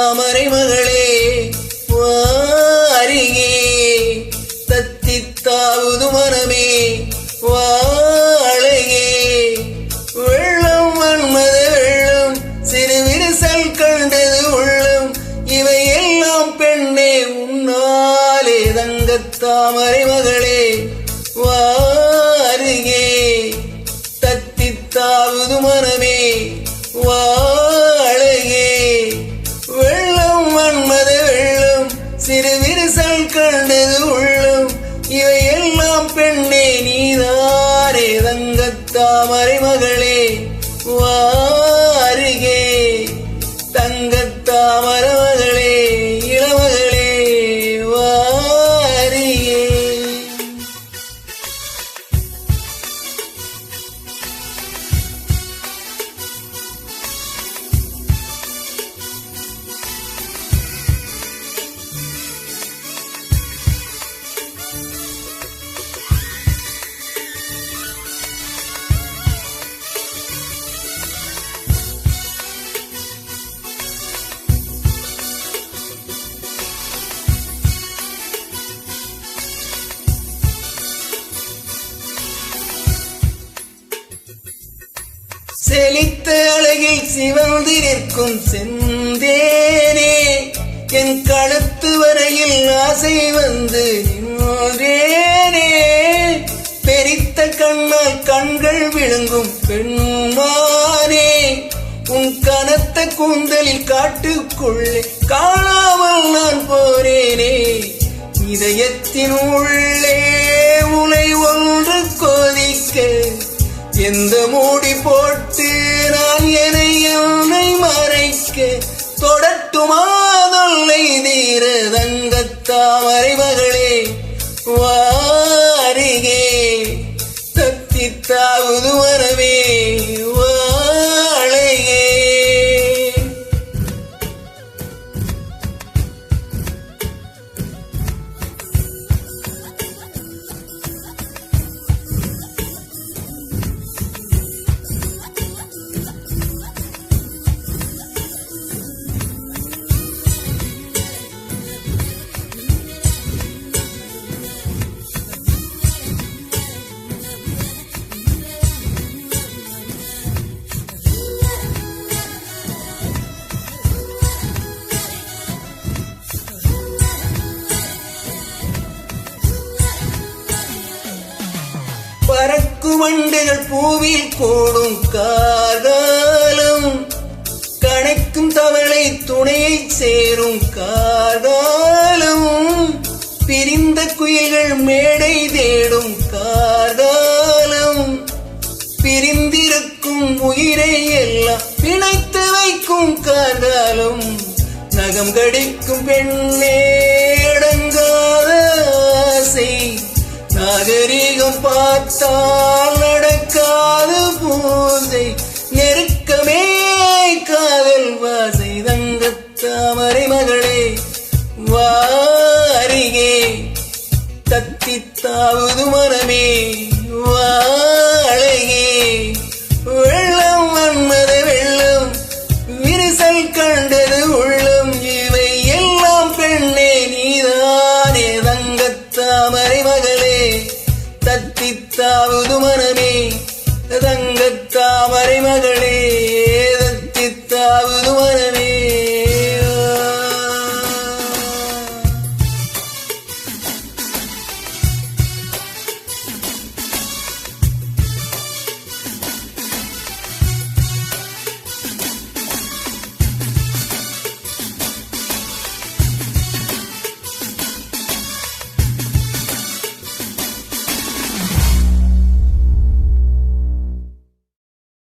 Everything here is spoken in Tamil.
தாமரை மகளே வாரியே தத்தித்தாவுது மனமே வாழையே வெள்ளம் மன்மத வெள்ளம் சிறு விரிசல் கண்டது உள்ளம் இவையெல்லாம் பெண்ணே உன்னாலே தங்கத்தாமரை மகளே வாரியே தத்தித்தாவுது மனமே வாழையே வெள்ளம் மன்மத வெள்ளம் சிறு விரிசல் கண்டது உள்ளம் இவையெல்லாம் பெண்ணே நீதானே தங்கத்தாமரை மகளே வாரியே தங்கத்தாமர மகளே இளமகளே வாரியே. செழித்த அழகில் சிவந்து நிற்கும் செந்தேனே என் கழுத்து வரையில் ஆசை வந்து நின்றேனே பெரித்த கண்ணால் கண்கள் விழுங்கும் பெண்மானே உன் கனத்த கூந்தலில் காட்டுக்குள்ளே காணாமல் நான் போனேனே இதயத்தின் உள்ளே உலை ஒன்று கொதிக்க எந்த மூடி போட்டு நான் என்னை மறைக்க தொடட்டுமா தொல்லை தீர தங்கத்தாமரை மகளே வாரியே தத்தித்தாவது மனமே வாழையே. பறக்கும் வண்டுகள் பூவில் கூடும் கார்காலம் கணைக்கும் தவளை துணையை சேரும் கார்காலம் பிரிந்த குயில்கள் மேடை தேடும் கார்காலம் பிரிந்திருக்கும் உயிரை எல்லாம் பிணைத்து வைக்கும் கார்காலம் நகம் கடிக்கும் பெண்ணே அடங்காத ஆசை நாகரிகம் பார்த்தால்